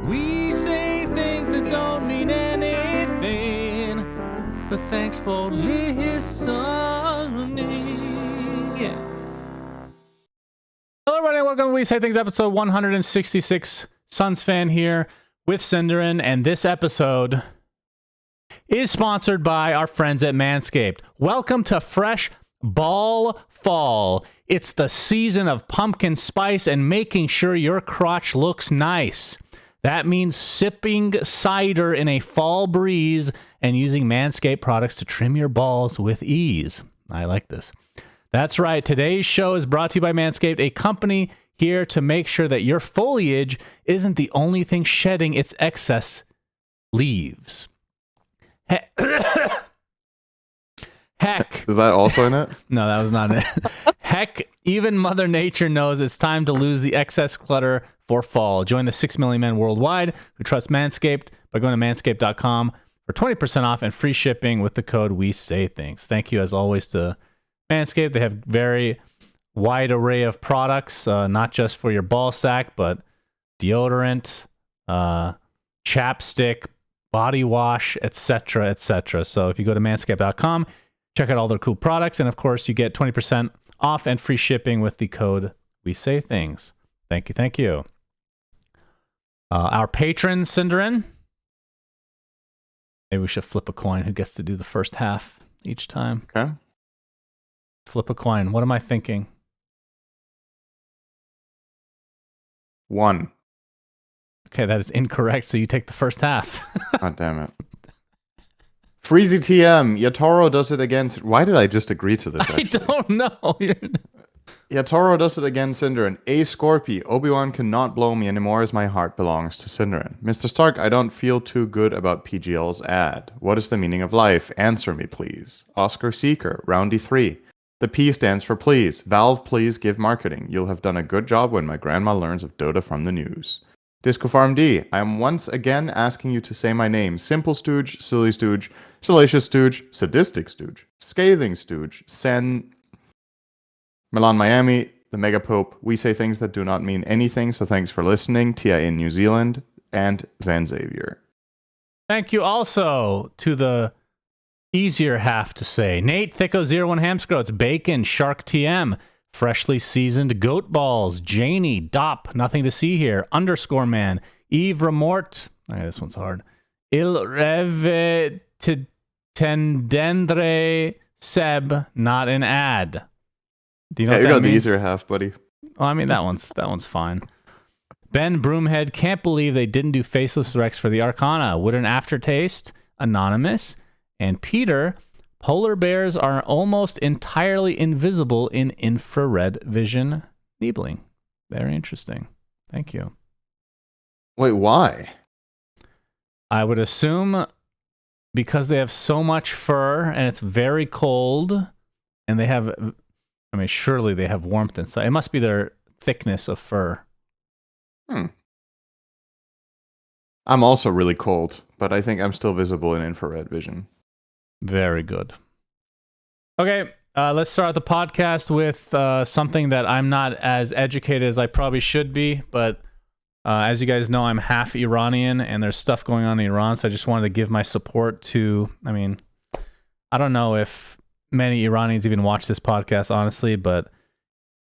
We say things that don't mean anything, but thanks for listening. Yeah. Hello, everybody, and welcome to We Say Things, episode 166. Suns fan here with Cinderin, and this episode is sponsored by our friends at Manscaped. Welcome to Fresh Ball Fall. It's the season of pumpkin spice and making sure your crotch looks nice. That means sipping cider in a fall breeze and using Manscaped products to trim your balls with ease. I like this. That's right. Today's show is brought to you by Manscaped, a company here to make sure that your foliage isn't the only thing shedding its excess leaves. Heck. Is that also in it? No, that was not it. Heck, even Mother Nature knows it's time to lose the excess clutter for fall. Join the 6 million men worldwide who trust Manscaped by going to manscaped.com for 20% off and free shipping with the code We Say Things. Thank you, as always, to Manscaped. They have very wide array of products, not just for your ball sack, but deodorant, chapstick, body wash, etc., etc. So if you go to manscaped.com, check out all their cool products, and of course, you get 20% off and free shipping with the code We Say Things. Thank you, thank you. Our patron, Cinderin. Maybe we should flip a coin. Who gets to do the first half each time? Okay. Flip a coin. What am I thinking? 1. Okay, that is incorrect, so you take the first half. God damn it. Freezy TM. Yatoro does it again. Why did I just agree to this, actually? I don't know. Yatoro does it again, Cinderin. A Scorpy. Obi-Wan cannot blow me anymore as my heart belongs to Cinderin. Mr. Stark, I don't feel too good about PGL's ad. What is the meaning of life? Answer me, please. Oscar Seeker. Roundy 3. The P stands for please. Valve, please give marketing. You'll have done a good job when my grandma learns of Dota from the news. Disco Farm D. I am once again asking you to say my name. Simple Stooge, Silly Stooge, Salacious Stooge, Sadistic Stooge, Scathing Stooge, Milan Miami, the Mega Pope. We say things that do not mean anything, so thanks for listening. Tia in New Zealand, and Zan Xavier. Thank you also to the easier half to say. Nate, Thicko01 Hamscroats, Bacon, Shark TM, Freshly Seasoned Goat Balls, Janie, Dop, Nothing to See Here, Underscore Man, Eve Remort, this one's hard, Il Reve Tendendre Seb, not an ad. Do you know what you that got means? the easier half, buddy. Well, I mean, that one's fine. Ben Broomhead, can't believe they didn't do Faceless Rex for the Arcana. Would an aftertaste? Anonymous. And Peter, polar bears are almost entirely invisible in infrared vision neebling. Very interesting. Thank you. Wait, why? I would assume because they have so much fur and it's very cold and they have, I mean, surely they have warmth inside. It must be their thickness of fur. I'm also really cold, but I think I'm still visible in infrared vision. Very good. Okay, let's start the podcast with something that I'm not as educated as I probably should be, but as you guys know, I'm half Iranian, and there's stuff going on in Iran, so I just wanted to give my support to, I mean, I don't know if many Iranians even watch this podcast, honestly, but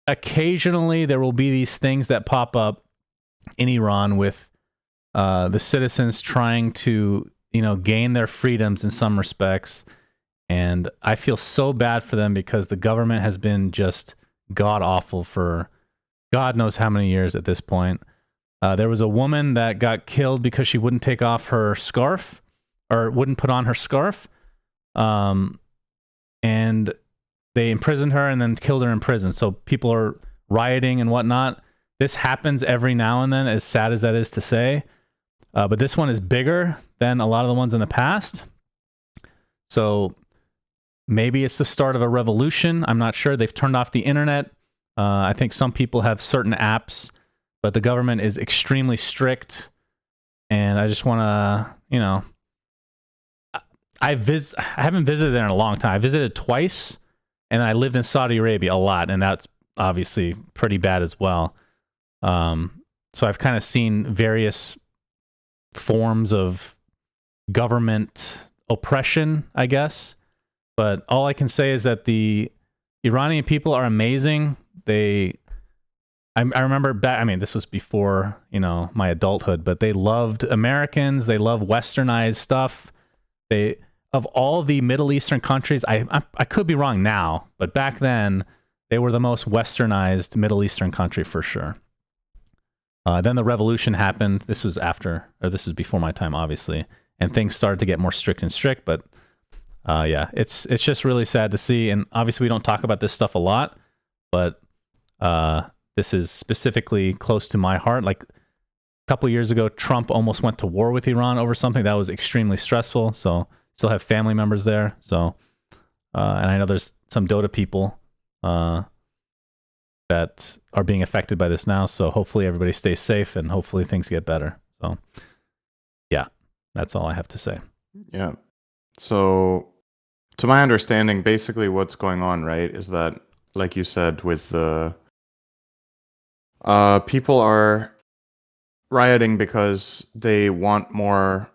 occasionally there will be these things that pop up in Iran with the citizens trying to, gain their freedoms in some respects. And I feel so bad for them because the government has been just god-awful for God knows how many years at this point. There was a woman that got killed because she wouldn't take off her scarf or wouldn't put on her scarf. And they imprisoned her and then killed her in prison. So people are rioting and whatnot. This happens every now and then, as sad as that is to say. But this one is bigger than a lot of the ones in the past. So maybe it's the start of a revolution. I'm not sure. They've turned off the internet. I think some people have certain apps, but the government is extremely strict. And I just want to, I haven't visited there in a long time. I visited twice, and I lived in Saudi Arabia a lot, and that's obviously pretty bad as well. So I've kind of seen various forms of government oppression, I guess. But all I can say is that the Iranian people are amazing. I remember back, I mean, this was before, my adulthood, but they loved Americans. They love westernized stuff. Of all the Middle Eastern countries, I could be wrong now, but back then they were the most westernized Middle Eastern country for sure. Then the revolution happened. This was before my time, obviously, and things started to get more strict and strict. But yeah, it's just really sad to see. And obviously, we don't talk about this stuff a lot, but this is specifically close to my heart. Like a couple years ago, Trump almost went to war with Iran over something that was extremely stressful. So still have family members there. So and I know there's some Dota people that are being affected by this now. So hopefully everybody stays safe and hopefully things get better. So yeah, that's all I have to say. Yeah. So to my understanding, basically what's going on, right, is that, like you said, with the people are rioting because they want more,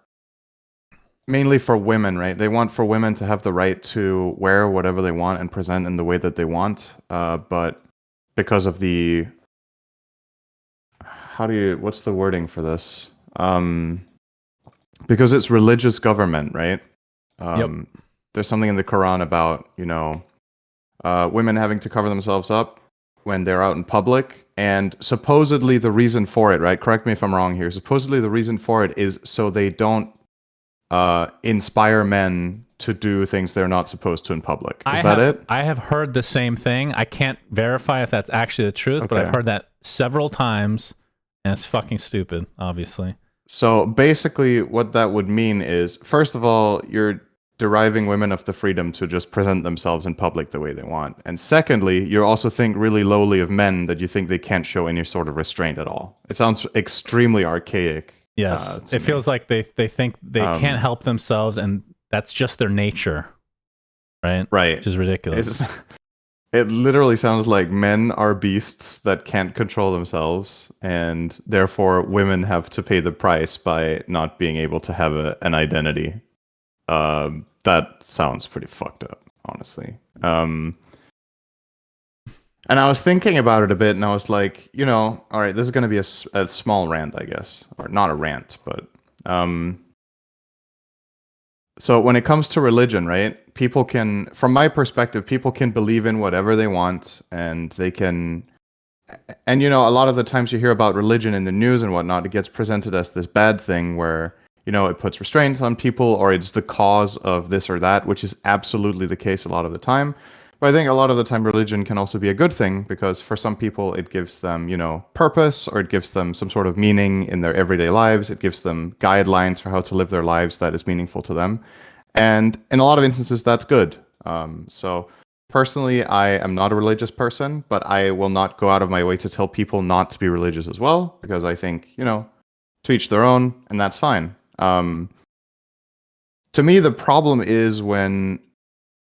mainly for women, right? They want for women to have the right to wear whatever they want and present in the way that they want. But because of the, what's the wording for this? Because it's religious government, right? Yep. There's something in the Quran about, women having to cover themselves up when they're out in public. And supposedly the reason for it, right? Correct me if I'm wrong here. Supposedly the reason for it is so they don't inspire men to do things they're not supposed to in public. Is that it? I have heard the same thing. I can't verify if that's actually the truth, but I've heard that several times, and it's fucking stupid, obviously. So basically what that would mean is, first of all, you're deriving women of the freedom to just present themselves in public the way they want. And secondly, you also think really lowly of men that you think they can't show any sort of restraint at all. It sounds extremely archaic. Yes, it feels like they think they can't help themselves, and that's just their nature, right? Right. Which is ridiculous. It literally sounds like men are beasts that can't control themselves, and therefore women have to pay the price by not being able to have an identity. That sounds pretty fucked up, honestly. And I was thinking about it a bit, and I was like, all right, this is going to be a small rant, I guess. Or not a rant, but... So when it comes to religion, right, people can, from my perspective, people can believe in whatever they want, and they can... And, a lot of the times you hear about religion in the news and whatnot, it gets presented as this bad thing where, it puts restraints on people, or it's the cause of this or that, which is absolutely the case a lot of the time. But I think a lot of the time religion can also be a good thing, because for some people it gives them, purpose, or it gives them some sort of meaning in their everyday lives. It gives them guidelines for how to live their lives that is meaningful to them. And in a lot of instances, that's good. So personally, I am not a religious person, but I will not go out of my way to tell people not to be religious as well, because I think, to each their own, and that's fine. To me, the problem is when,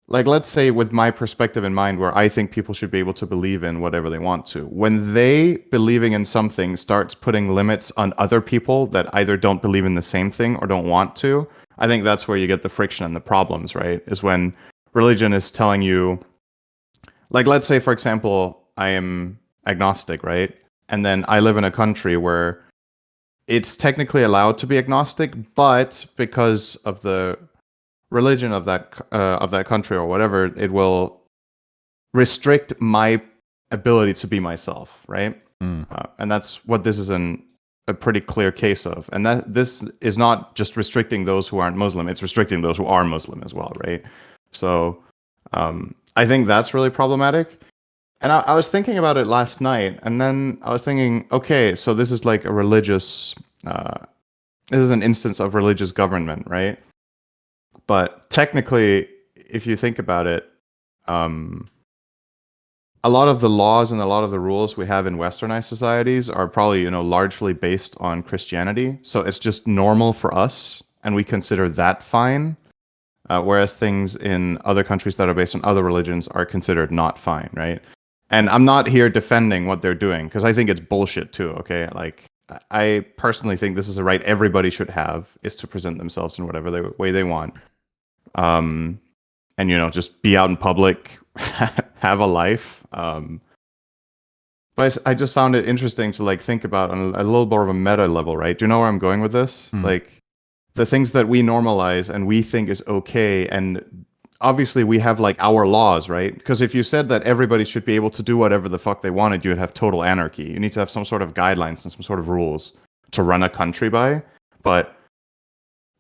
like, let's say with my perspective in mind, where I think people should be able to believe in whatever they want to. When they believing in something starts putting limits on other people that either don't believe in the same thing or don't want to, I think that's where you get the friction and the problems, right? Is when religion is telling you, like, let's say, for example, I am agnostic, right? And then I live in a country where it's technically allowed to be agnostic, but because of the religion of that country or whatever, it will restrict my ability to be myself, right? And that's what this is a pretty clear case of. And that this is not just restricting those who aren't Muslim; it's restricting those who are Muslim as well, right? So I think that's really problematic. And I was thinking about it last night, and then I was thinking, okay, so this is like a religious, this is an instance of religious government, right? But technically, if you think about it, a lot of the laws and a lot of the rules we have in westernized societies are probably, largely based on Christianity. So it's just normal for us, and we consider that fine. Whereas things in other countries that are based on other religions are considered not fine, right? And I'm not here defending what they're doing, because I think it's bullshit too, okay? Like, I personally think this is a right everybody should have, is to present themselves in whatever way they want. And just be out in public, have a life. But I just found it interesting to like think about on a little more of a meta level, right? Do you know where I'm going with this? Like the things that we normalize and we think is okay, and obviously we have like our laws, right? Because if you said that everybody should be able to do whatever the fuck they wanted, you'd have total anarchy. You need to have some sort of guidelines and some sort of rules to run a country by. But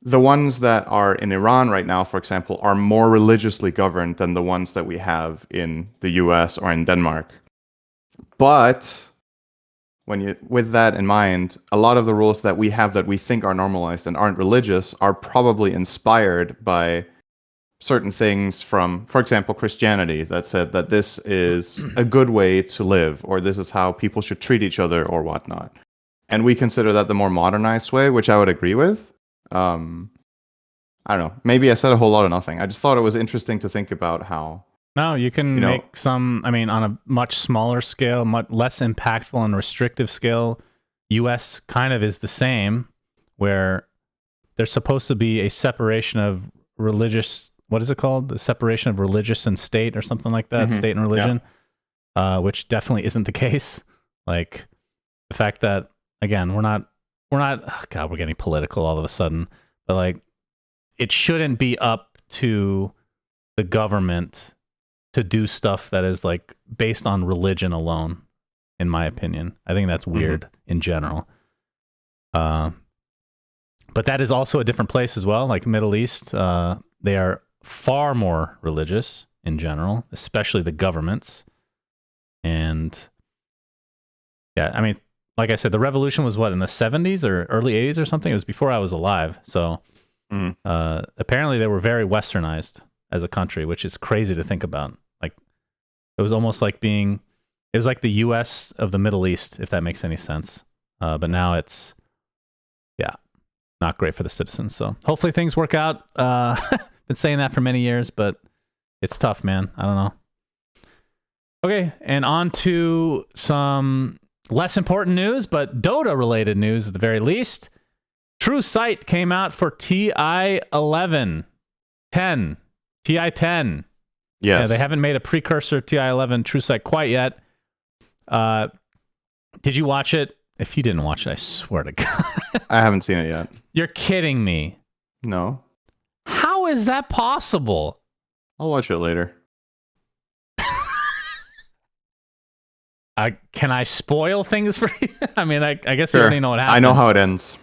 the ones that are in Iran right now, for example, are more religiously governed than the ones that we have in the US or in Denmark. But with that in mind, a lot of the rules that we have that we think are normalized and aren't religious are probably inspired by certain things from, for example, Christianity, that said that this is a good way to live, or this is how people should treat each other, or whatnot. And we consider that the more modernized way, which I would agree with. I don't know. Maybe I said a whole lot of nothing. I just thought it was interesting to think about how. No, you can make some, I mean, on a much smaller scale, much less impactful and restrictive scale. US kind of is the same, where there's supposed to be a separation of religious, what is it called? The separation of religious and state or something like that, state and religion, which definitely isn't the case. Like the fact that, again, we're not, oh God, we're getting political all of a sudden, but like it shouldn't be up to the government to do stuff that is like based on religion alone, in my opinion. I think that's weird in general. But that is also a different place as well. Like Middle East, they are far more religious in general, especially the governments. And yeah, I mean, like I said, the revolution was what, in the 70s or early 80s or something? It was before I was alive. So apparently they were very westernized as a country, which is crazy to think about. Like it was almost like it was like the US of the Middle East, if that makes any sense. But now it's, not great for the citizens. So hopefully things work out. Been saying that for many years, but it's tough, man. I don't know. Okay, and on to some less important news, but Dota related news at the very least. True Sight came out for TI-11, 10, TI-10. Yes. Yeah, they haven't made a precursor TI-11 True Sight quite yet. Did you watch it? If you didn't watch it, I swear to God. I haven't seen it yet. You're kidding me. No. How is that possible? I'll watch it later. Can I spoil things for you? I mean, I guess you already know what happens. I know how it ends.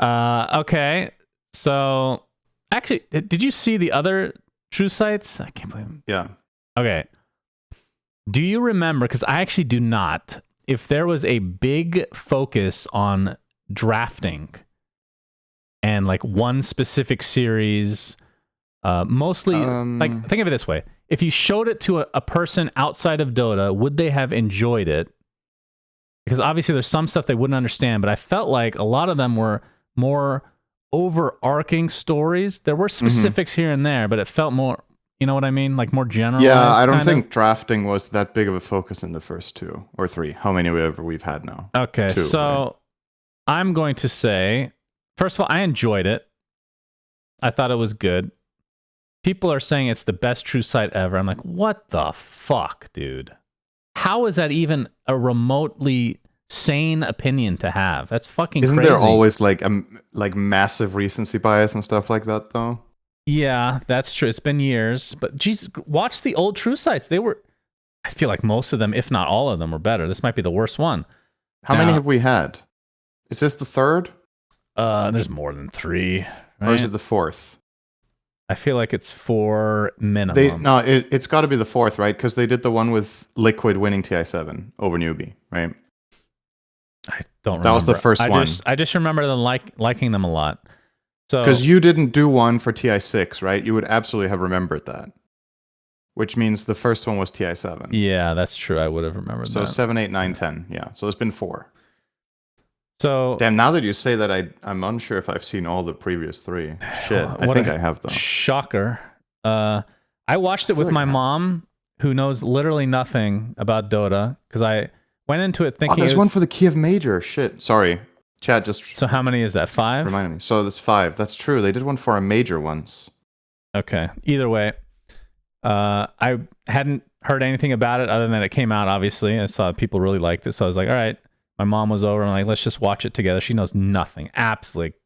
Okay. So, actually, did you see the other True Sights? I can't believe it. Yeah. Okay. Do you remember, because I actually do not, if there was a big focus on drafting and like one specific series, mostly, like, think of it this way. If you showed it to a person outside of Dota, would they have enjoyed it? Because obviously there's some stuff they wouldn't understand, but I felt like a lot of them were more overarching stories. There were specifics here and there, but it felt more, you know what I mean? Like more generalized. Yeah, I don't think drafting was that big of a focus in the first 2 or 3. How many we've had now? Okay, 2, so right? I'm going to say, first of all, I enjoyed it. I thought it was good. People are saying it's the best True Sight ever. I'm like, what the fuck, dude? How is that even a remotely sane opinion to have? That's fucking Isn't crazy. there always like massive recency bias and stuff like that, though? Yeah, that's true. It's been years. But geez, watch the old True Sights. I feel like most of them, if not all of them, were better. This might be the worst one. How many have we had? Is this the 3rd? There's more than 3. Right? Or is it the 4th? I feel like it's 4 minimum. It's got to be the 4th, right? Because they did the one with Liquid winning TI-7 over Newbie, right? I don't remember. That was the first one. I just remember them liking them a lot. So because you didn't do one for TI-6, right? You would absolutely have remembered that. Which means the first one was TI-7. Yeah, that's true. I would have remembered that. So 7, 8, 9, 10. Yeah. So it's been 4. So damn, now that you say that, I'm unsure if I've seen all the previous 3. Shit, I think I have though. Shocker. I watched it with my mom, who knows literally nothing about Dota, because went into it Oh, thinking there's one for the Kiev Major. Shit. Sorry. Chat just So how many is that? 5? reminded me. So that's 5. That's true. They did one for a major once. Okay. Either way, I hadn't heard anything about it other than it came out, obviously. I saw people really liked it. So I was like, all right. My mom was over. I'm like, let's just watch it together. She knows nothing. Absolutely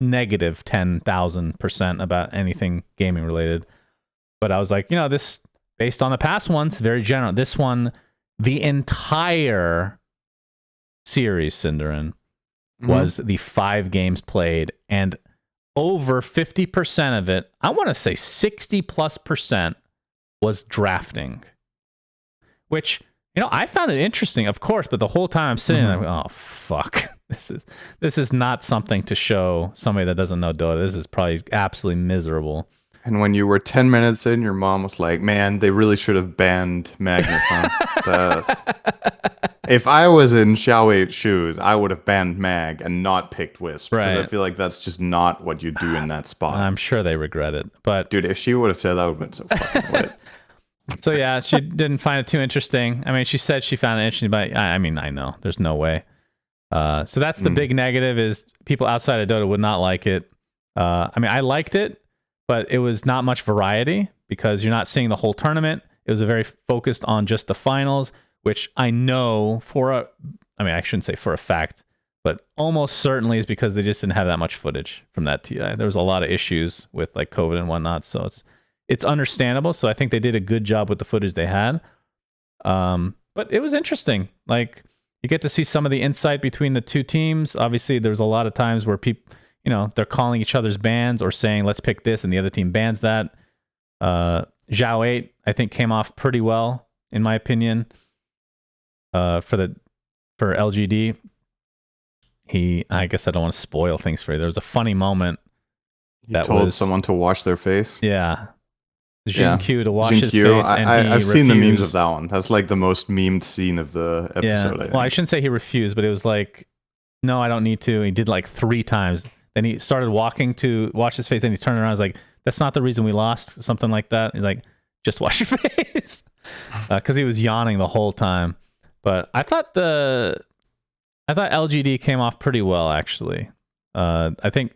negative 10,000% about anything gaming related. But I was like, this, based on the past ones, very general. This one, the entire series, Cinderin, was the 5 games played, and over 50% of it, I want to say 60+% was drafting, which, I found it interesting, of course, but the whole time I'm sitting there, oh fuck, this is not something to show somebody that doesn't know Dota. This is probably absolutely miserable. And when you were 10 minutes in, your mom was like, man, they really should have banned Magnus, huh? If I was in Xiao8's shoes, I would have banned Mag and not picked Wisp. Because I feel like that's just not what you do in that spot. I'm sure they regret it. But dude, if she would have said that, would have been so fucking lit. So yeah, she didn't find it too interesting. I mean, she said she found it interesting, but I mean, I know. There's no way. So that's the big negative, is people outside of Dota would not like it. I mean, I liked it, but it was not much variety because you're not seeing the whole tournament. It was very focused on just the finals, which I know I shouldn't say for a fact, but almost certainly is because they just didn't have that much footage from that TI. There was a lot of issues with like COVID and whatnot, so it's understandable. So I think they did a good job with the footage they had. But it was interesting. Like, you get to see some of the insight between the two teams. Obviously, there's a lot of times where people, they're calling each other's bans or saying, let's pick this, and the other team bans that. Xiao8, I think, came off pretty well, in my opinion. For LGD, I guess I don't want to spoil things for you. There was a funny moment. He told someone to wash their face. Yeah. Q to wash his face. I've seen the memes of that one. That's like the most memed scene of the episode. Yeah. Well, I shouldn't say he refused, but it was like, no, I don't need to. He did like 3 times. Then he started walking to wash his face. Then he turned around. I was like, that's not the reason we lost. Something like that. He's like, just wash your face. Because he was yawning the whole time. But I thought LGD came off pretty well, actually. I think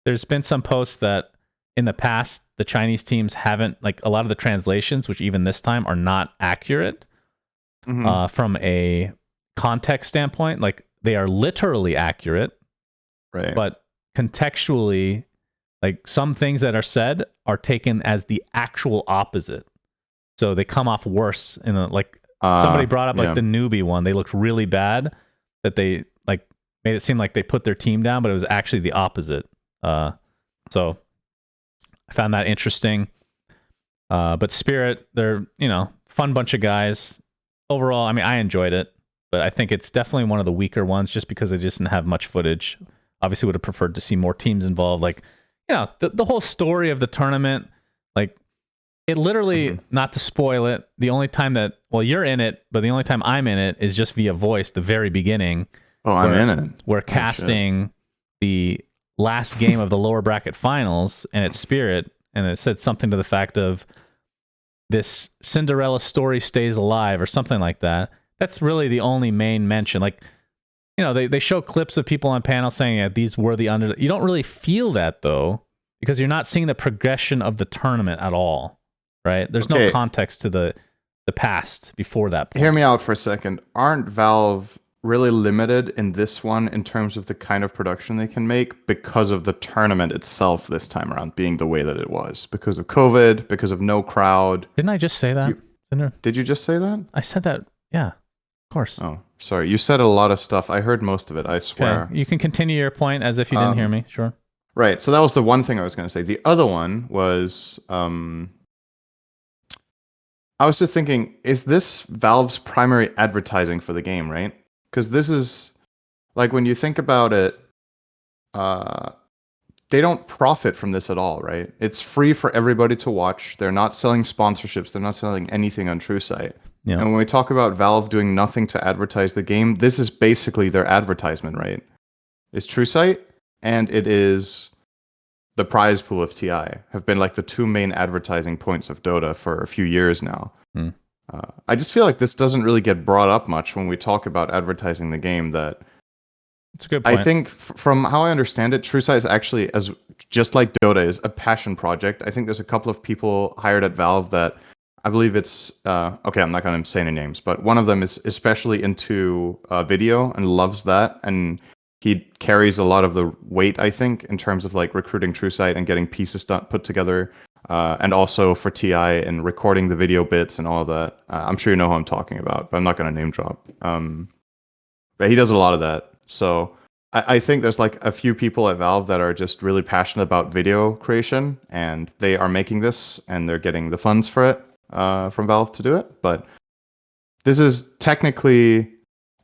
there's been some posts that in the past, the Chinese teams haven't, like, a lot of the translations, which even this time are not accurate from a context standpoint. Like, they are literally accurate, right? But contextually, like, some things that are said are taken as the actual opposite. So they come off worse in somebody brought up like the newbie one. They looked really bad, that they like made it seem like they put their team down, but it was actually the opposite. So I found that interesting. But Spirit, they're, fun bunch of guys. Overall, I mean, I enjoyed it, but I think it's definitely one of the weaker ones just because they just didn't have much footage. Obviously would have preferred to see more teams involved. Like, the whole story of the tournament, like, it literally, not to spoil it, the only time that, you're in it, but the only time I'm in it is just via voice, the very beginning. Oh, I'm in it. We're casting the last game of the lower bracket finals, and it's Spirit, and it said something to the fact of, this Cinderella story stays alive, or something like that. That's really the only main mention. Like, they show clips of people on panel saying, these were the under. You don't really feel that, though, because you're not seeing the progression of the tournament at all. Right? There's no context to the past before that point. Hear me out for a second. Aren't Valve really limited in this one in terms of the kind of production they can make because of the tournament itself this time around being the way that it was? Because of COVID, because of no crowd. Didn't I just say that? Did you just say that? I said that. Yeah, of course. Oh, sorry. You said a lot of stuff. I heard most of it, I swear. Okay. You can continue your point as if you didn't hear me. Sure. Right. So that was the one thing I was going to say. The other one was... I was just thinking, is this Valve's primary advertising for the game, right? Because this is, like, when you think about it, they don't profit from this at all, right? It's free for everybody to watch. They're not selling sponsorships. They're not selling anything on TrueSight. Yeah. And when we talk about Valve doing nothing to advertise the game, this is basically their advertisement, right? It's TrueSight, and it is... the prize pool of TI have been like the 2 main advertising points of Dota for a few years now. I just feel like this doesn't really get brought up much when we talk about advertising the game. That It's a good I point. think from how I understand it, TrueSight is actually, as just like Dota, is a passion project. I think there's a couple of people hired at Valve that I believe it's okay. I'm not going to say any names, but one of them is especially into video and loves that, and he carries a lot of the weight, I think, in terms of like recruiting TrueSight and getting pieces put together, and also for TI and recording the video bits and all of that. I'm sure you know who I'm talking about, but I'm not going to name drop. But he does a lot of that. So I think there's like a few people at Valve that are just really passionate about video creation, and they are making this, and they're getting the funds for it from Valve to do it. But this is technically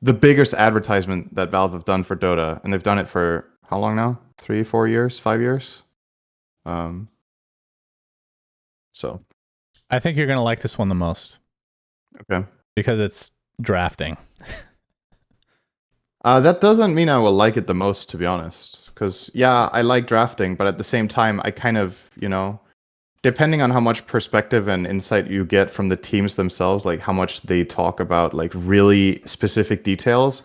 the biggest advertisement that Valve have done for Dota, and they've done it for how long now? 3, 4 years, 5 years. So I think you're gonna like this one the most okay. because it's drafting. That doesn't mean I will like it the most, to be honest. Because, yeah, I like drafting, but at the same time, I kind of, depending on how much perspective and insight you get from the teams themselves, like how much they talk about, like really specific details,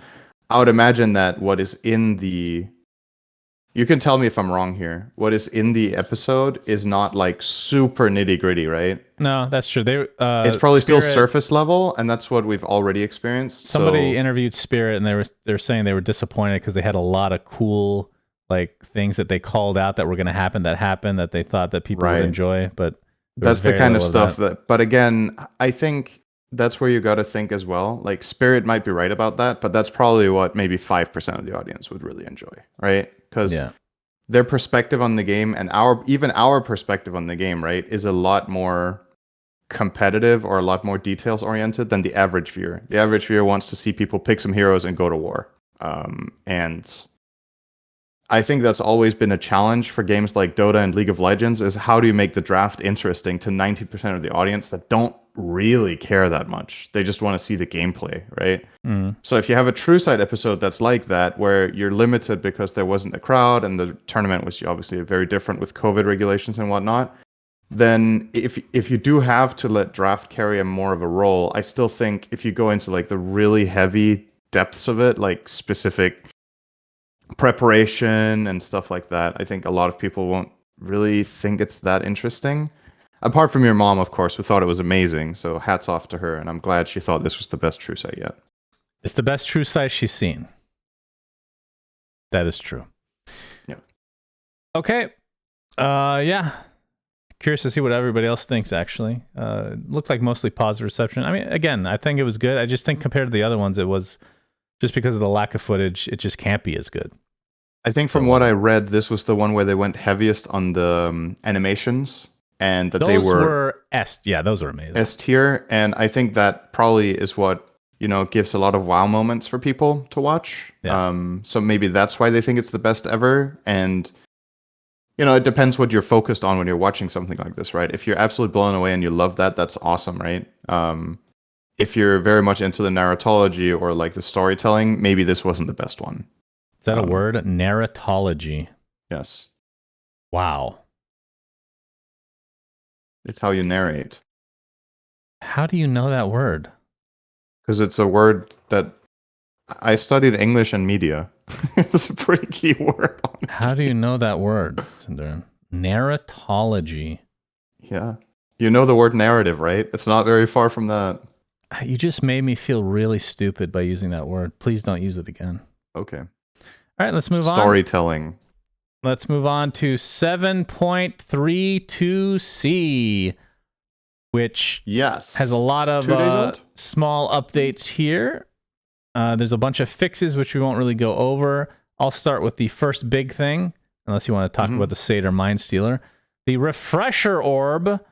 I would imagine that what is in the... You can tell me if I'm wrong here. What is in the episode is not like super nitty gritty, right? No, that's true. It's probably still surface level, and that's what we've already experienced. Somebody interviewed Spirit, and they were saying they were disappointed because they had a lot of cool like things that they called out that were going to happen that they thought that people would enjoy. But that's the kind of stuff that. But again, I think that's where you got to think as well. Like Spirit might be right about that, but that's probably what maybe 5% of the audience would really enjoy, right? Because their perspective on the game and our perspective on the game, right, is a lot more competitive or a lot more details oriented than the average viewer. The average viewer wants to see people pick some heroes and go to war. And I think that's always been a challenge for games like Dota and League of Legends is how do you make the draft interesting to 90% of the audience that don't really care that much. They just want to see the gameplay, right? So if you have a TrueSight episode that's like that, where you're limited because there wasn't a crowd and the tournament was obviously very different with COVID regulations and whatnot, then if you do have to let draft carry a more of a role, I still think if you go into like the really heavy depths of it, like specific preparation and stuff like that, I think a lot of people won't really think it's that interesting. Apart from your mom, of course, who thought it was amazing. So hats off to her, and I'm glad she thought this was the best TrueSight yet. It's the best TrueSight she's seen. That is true. Yeah. Okay. Yeah. Curious to see what everybody else thinks, actually. Looked like mostly positive reception. I mean, again, I think it was good. I just think compared to the other ones, it was just because of the lack of footage, it just can't be as good. I think from what I read, this was the one where they went heaviest on the animations. And that those they were S. Yeah, those were amazing. S tier. And I think that probably is what, gives a lot of wow moments for people to watch. Yeah. So maybe that's why they think it's the best ever. And, it depends what you're focused on when you're watching something like this, right? If you're absolutely blown away and you love that, that's awesome, right? If you're very much into the narratology or like the storytelling, maybe this wasn't the best one. Is that a word? Narratology. Yes. Wow. It's how you narrate. How do you know that word? Because it's a word that I studied English and media. It's a pretty key word, honestly. How do you know that word, Cinder? Narratology. Yeah. You know the word narrative, right? It's not very far from that. You just made me feel really stupid by using that word. Please don't use it again. Okay. All right, let's move on. Storytelling. Let's move on to 7.32C, which has a lot of small updates here. There's a bunch of fixes, which we won't really go over. I'll start with the first big thing, unless you want to talk about the Satyr Mind Stealer. The Refresher Orb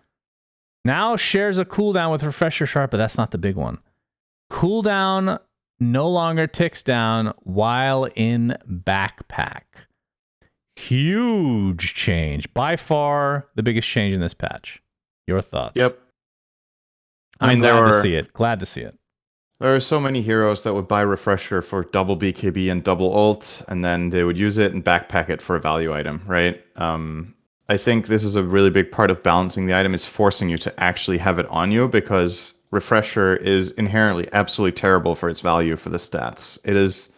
now shares a cooldown with Refresher Sharp, but that's not the big one. Cooldown no longer ticks down while in backpack. Huge change. By far the biggest change in this patch. Your thoughts? Yep. I'm glad to see it. Glad to see it. There are so many heroes that would buy Refresher for double BKB and double ult, and then they would use it and backpack it for a value item, right? I think this is a really big part of balancing the item is forcing you to actually have it on you, because Refresher is inherently absolutely terrible for its value for the stats. It is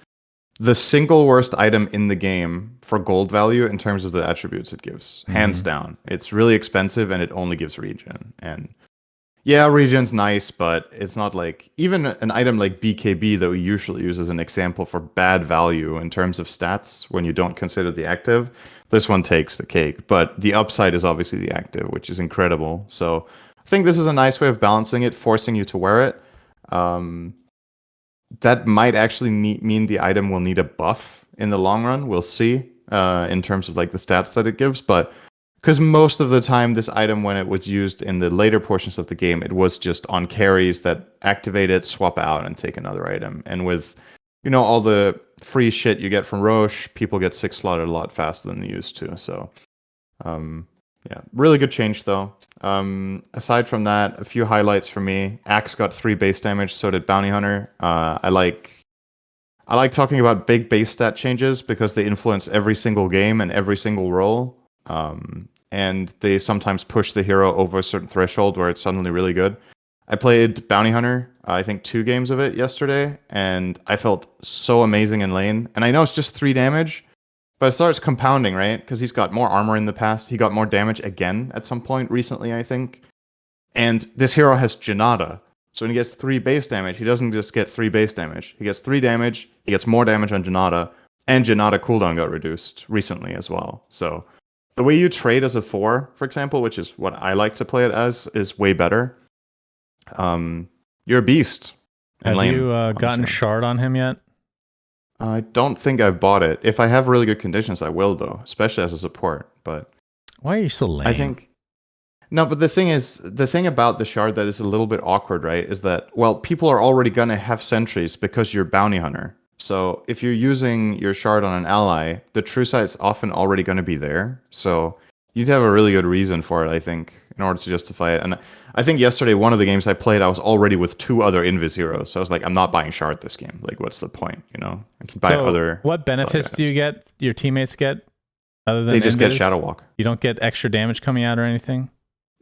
the single worst item in the game for gold value in terms of the attributes it gives. Hands down. It's really expensive and it only gives regen. And yeah, regen's nice, but it's not like even an item like BKB that we usually use as an example for bad value in terms of stats when you don't consider the active. This one takes the cake, but the upside is obviously the active, which is incredible. So I think this is a nice way of balancing it, forcing you to wear it. That might actually mean the item will need a buff in the long run. We'll see in terms of like the stats that it gives, but because most of the time this item, when it was used in the later portions of the game, it was just on carries that activate it, swap out, and take another item. And with, all the free shit you get from Roche, people get 6 slotted a lot faster than they used to. So, yeah, really good change though. Aside from that, a few highlights for me. Axe got 3 base damage, so did Bounty Hunter. I like talking about big base stat changes because they influence every single game and every single role. And they sometimes push the hero over a certain threshold where it's suddenly really good. I played Bounty Hunter, I think 2 games of it yesterday, and I felt so amazing in lane. And I know it's just 3 damage, but it starts compounding, right? Because he's got more armor in the past. He got more damage again at some point recently, I think. And this hero has Janata. So when he gets 3 base damage, he doesn't just get 3 base damage. He gets 3 damage, he gets more damage on Janata, and Janata cooldown got reduced recently as well. So the way you trade as a 4, for example, which is what I like to play it as, is way better. You're a beast. Have you gotten shard on him yet? I don't think I've bought it. If I have really good conditions, I will, though, especially as a support. But why are you so lame? I think no, but the thing about the shard that is a little bit awkward, right, is that, well, people are already gonna have sentries because you're bounty hunter. So if you're using your shard on an ally, the true sight's often already going to be there. So you'd have a really good reason for it, I think, in order to justify it. And I think yesterday, one of the games I played, I was already with 2 other Invis heroes. So I was like, I'm not buying shard this game. Like, what's the point? I can buy other. What benefits do you get? Your teammates get other than they just Invis? get Shadow Walk. You don't get extra damage coming out or anything?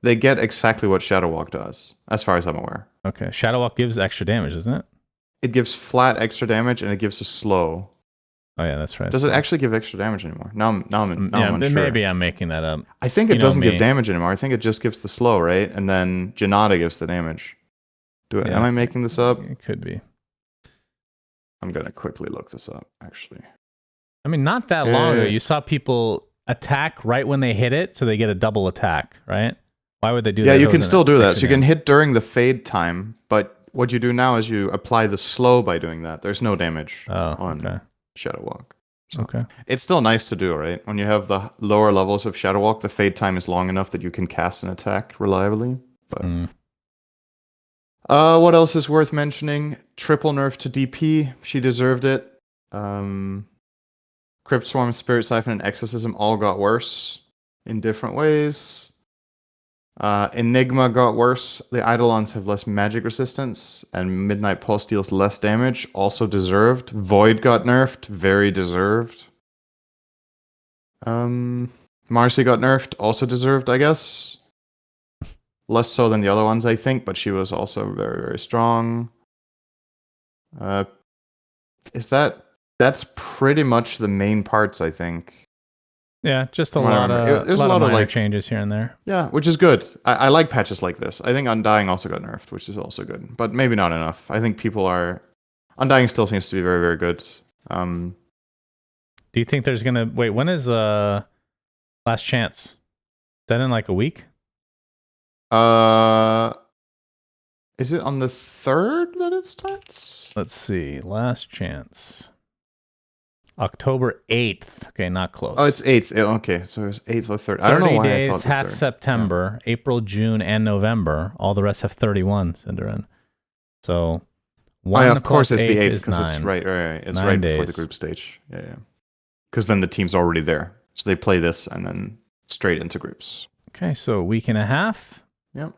They get exactly what Shadow Walk does, as far as I'm aware. Okay, Shadow Walk gives extra damage, isn't it? It gives flat extra damage and it gives a slow. Oh yeah, that's right. Does it actually give extra damage anymore? I'm unsure. Maybe I'm making that up. I think it doesn't give damage anymore. I think it just gives the slow, right? And then Janata gives the damage. Am I making this up? It could be. I'm gonna quickly look this up, actually. I mean, not that long ago, you saw people attack right when they hit it, so they get a double attack, right? Why would they do that? Yeah, you can still do that. So you can hit during the fade time, but what you do now is you apply the slow by doing that. There's no damage on Shadow Walk. So okay. It's still nice to do, right? When you have the lower levels of Shadow Walk, the fade time is long enough that you can cast an attack reliably. But what else is worth mentioning? Triple nerf to DP. She deserved it. Crypt Swarm, Spirit Siphon, and Exorcism all got worse in different ways. Enigma got worse. The Eidolons have less magic resistance, and Midnight Pulse deals less damage. Also deserved. Void got nerfed. Very deserved. Marcy got nerfed. Also deserved, I guess. Less so than the other ones, I think, but she was also very, very strong. That's pretty much the main parts, I think. Yeah, just a lot of minor changes here and there. Yeah, which is good. I like patches like this. I think Undying also got nerfed, which is also good, but maybe not enough. I think Undying still seems to be very, very good. Do you think there's gonna when is Last Chance? Is that in like a week? Is it on the 3rd that it starts? Let's see. Last Chance. October 8th. Okay, not close. Oh, it's 8th. Okay, so it's 8th or 3rd. I don't know why days, I thought half September, April, June, and November. All the rest have 31, Cinderin. So, of course it's the 8th because it's right. It's right before the group stage. Yeah. Because then the team's already there. So they play this and then straight into groups. Okay, so a week and a half. Yep.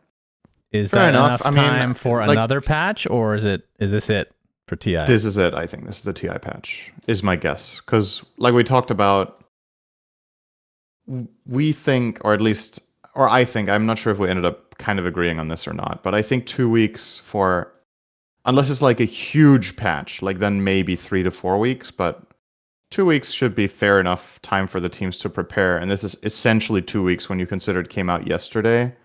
Is that enough time for another patch, or is this it? For TI. This is it, I think. This is the TI patch, is my guess. Because, like we talked about, we think, or I think, I'm not sure if we ended up kind of agreeing on this or not. But I think 2 weeks for, unless it's like a huge patch, like then maybe 3 to 4 weeks. But 2 weeks should be fair enough time for the teams to prepare. And this is essentially 2 weeks when you consider it came out yesterday.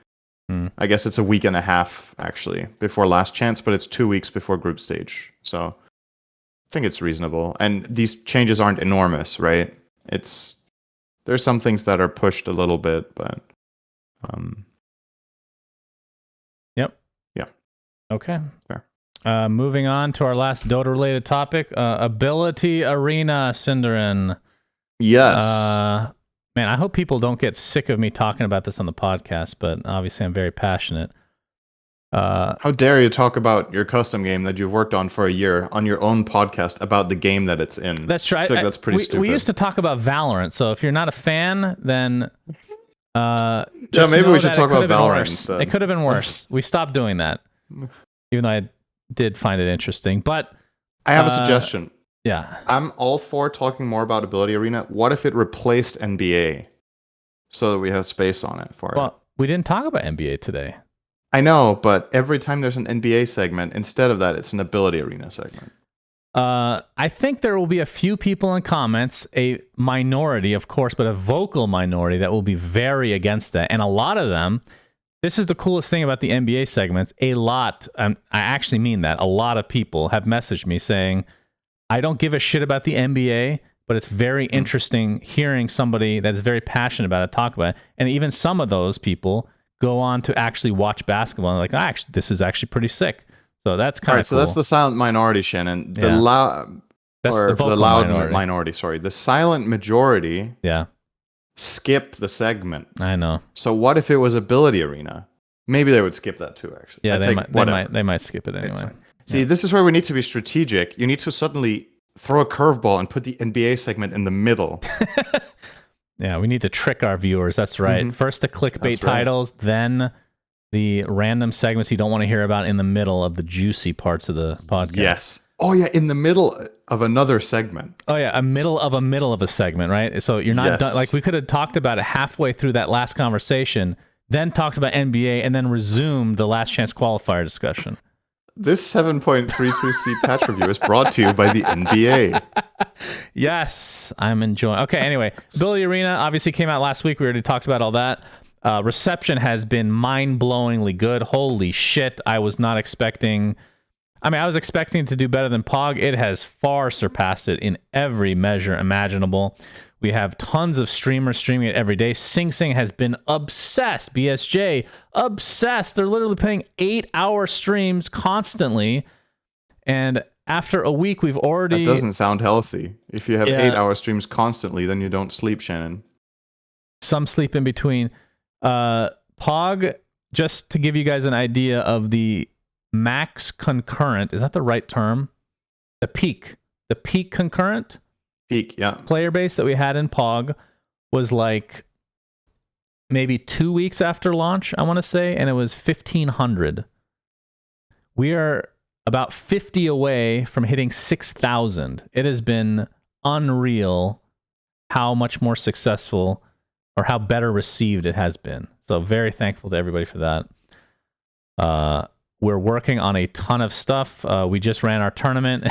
I guess it's a week and a half actually before last chance, but it's 2 weeks before group stage. So I think it's reasonable. And these changes aren't enormous, right? There's some things that are pushed a little bit, but Yep. Yeah. Okay. Fair. Moving on to our last Dota related topic, Ability Arena, Cinderin. Yes. Man, I hope people don't get sick of me talking about this on the podcast, but obviously I'm very passionate. How dare you talk about your custom game that you've worked on for a year on your own podcast about the game that it's in? That's right. I think that's pretty stupid. We used to talk about Valorant, so if you're not a fan, then maybe we should talk about Valorant instead. It could have been worse. We stopped doing that, even though I did find it interesting. But I have a suggestion. Yeah. I'm all for talking more about Ability Arena. What if it replaced NBA so that we have space on it for it? Well, we didn't talk about NBA today. I know, but every time there's an NBA segment, instead of that, it's an Ability Arena segment. I think there will be a few people in comments, a minority, of course, but a vocal minority that will be very against that. And a lot of them, this is the coolest thing about the NBA segments, I actually mean that, a lot of people have messaged me saying, I don't give a shit about the NBA, but it's very interesting hearing somebody that is very passionate about it talk about it. And even some of those people go on to actually watch basketball and like, this is actually pretty sick. So that's kind of cool. So that's the silent minority, Shannon. The loud minority. Sorry, the silent majority. Yeah. Skip the segment. I know. So what if it was Ability Arena? Maybe they would skip that too. Actually, yeah, they might skip it anyway. See, this is where we need to be strategic. You need to suddenly throw a curveball and put the NBA segment in the middle. Yeah, we need to trick our viewers. That's right. First the clickbait titles, then the random segments you don't want to hear about in the middle of the juicy parts of the podcast. Yes. Oh yeah, in the middle of another segment. Oh yeah, a middle of a segment, right? So you're not done. Like we could have talked about it halfway through that last conversation, then talked about NBA, and then resumed the last chance qualifier discussion. This 7.32C patch review is brought to you by the NBA. Yes, I'm enjoying. Okay, anyway, Ability Arena obviously came out last week. We already talked about all that. Reception has been mind-blowingly good. Holy shit, I was not expecting... I was expecting to do better than POG. It has far surpassed it in every measure imaginable. We have tons of streamers streaming it every day. Sing Sing has been obsessed. BSJ, obsessed. They're literally playing 8-hour streams constantly. And after a week, we've already... That doesn't sound healthy. If you have 8-hour streams constantly, then you don't sleep, Shannon. Some sleep in between. POG, just to give you guys an idea of the max concurrent, is that the right term? The peak concurrent? Peak, yeah. Player base that we had in POG was like maybe 2 weeks after launch, I want to say, and it was 1,500. We are about 50 away from hitting 6,000. It has been unreal how much more successful or how better received it has been. So very thankful to everybody for that. We're working on a ton of stuff. We just ran our tournament.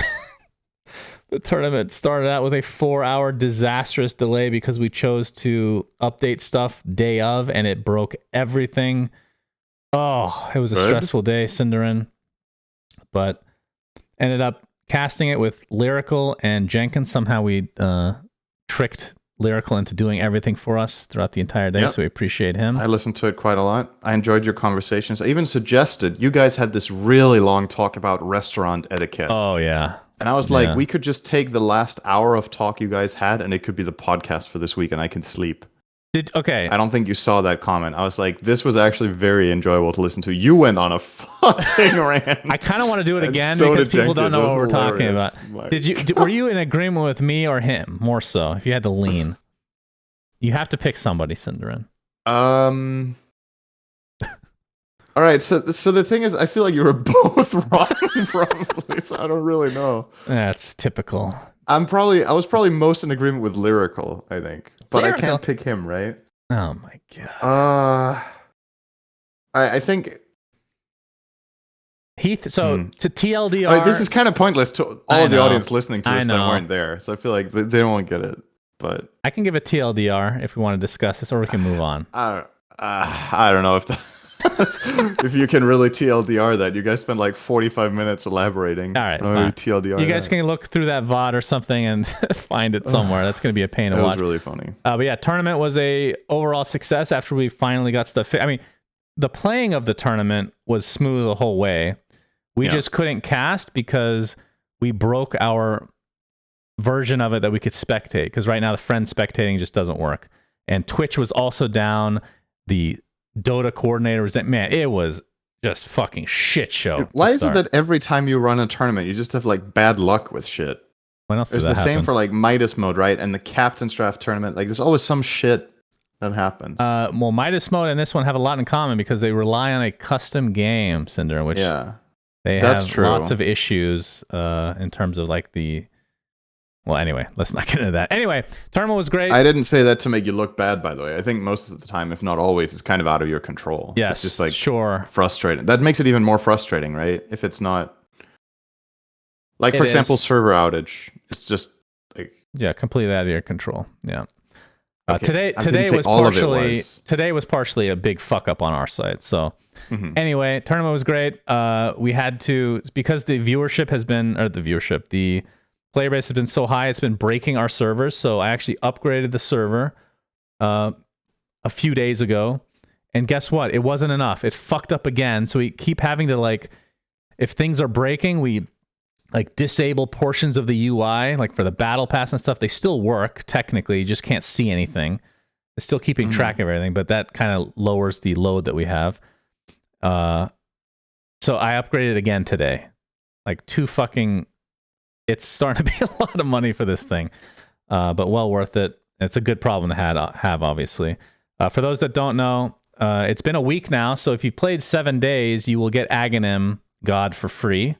The tournament started out with a 4-hour disastrous delay because we chose to update stuff day of, and it broke everything. Oh, it was a stressful day, Cinderin. But ended up casting it with Lyrical and Jenkins. Somehow we tricked Lyrical into doing everything for us throughout the entire day, so we appreciate him. I listened to it quite a lot. I enjoyed your conversations. I even suggested, you guys had this really long talk about restaurant etiquette. Oh, yeah. And I was like, we could just take the last hour of talk you guys had, and it could be the podcast for this week, and I can sleep. Okay. I don't think you saw that comment. I was like, this was actually very enjoyable to listen to. You went on a fucking rant. I kind of want to do it again because people don't know what we're talking about. Were you in agreement with me or him more so? If you had to lean, you have to pick somebody, Cinderin. All right. So the thing is, I feel like you were both wrong, probably. So I don't really know. That's typical. I was probably most in agreement with Lyrical, I think. But Lyrical. I can't pick him, right? Oh my god. I think Heath, so to TLDR, I mean, this is kind of pointless to all of the audience listening to this that know. weren't there. So I feel like they don't get it. But I can give a TLDR if we want to discuss this, or we can move on. I don't know if if you can really TLDR that. You guys spent like 45 minutes elaborating. All right, TLDR. You guys can look through that VOD or something and find it somewhere. That's going to be a pain to watch. It was really funny. But yeah, tournament was a overall success after we finally got stuff. I mean, the playing of the tournament was smooth the whole way. We just couldn't cast because we broke our version of it that we could spectate, because right now the friend spectating just doesn't work. And Twitch was also down. The Dota coordinator was that, man, it was just fucking shit show. Why is it that every time you run a tournament, you just have like bad luck with shit? When else It's the same for like Midas mode, right? And the Captain's Draft tournament, like there's always some shit that happens. Well, Midas mode and this one have a lot in common because they rely on a custom game, Cinder, which they have lots of issues in terms of like the... Well, anyway, let's not get into that. Anyway, tournament was great. I didn't say that to make you look bad, by the way. I think most of the time, if not always, it's kind of out of your control. Yes, it's just like frustrating. That makes it even more frustrating, right? If it's not... Like, for example, server outage. It's just like... Yeah, completely out of your control. Yeah. Okay. Today was partially a big fuck up on our side. So anyway, tournament was great. We had to, because the viewership has been, or the player base has been so high, it's been breaking our servers. So I actually upgraded the server a few days ago, and guess what? It wasn't enough. It fucked up again. So we keep having to, like, if things are breaking, we like disable portions of the UI, like for the battle pass and stuff. They still work technically, you just can't see anything. It's still keeping track of everything, but that kind of lowers the load that we have. So I upgraded again today. Like it's starting to be a lot of money for this thing, but well worth it. It's a good problem to have, obviously. For those that don't know, it's been a week now, so if you've played 7 days, you will get Aghanim God for free.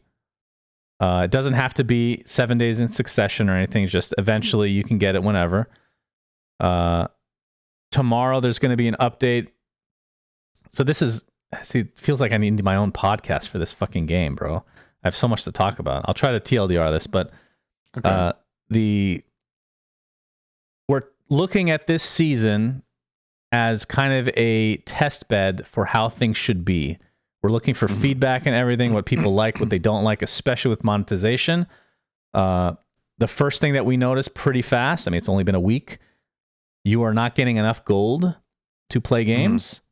It doesn't have to be 7 days in succession or anything. It's just eventually you can get it whenever. Tomorrow there's going to be an update. So it feels like I need my own podcast for this fucking game, bro. I have so much to talk about. I'll try to TLDR this, but we're looking at this season as kind of a test bed for how things should be. We're looking for feedback and everything, what people like, what they don't like, especially with monetization. The first thing that we noticed pretty fast, I mean, it's only been a week, you are not getting enough gold to play games,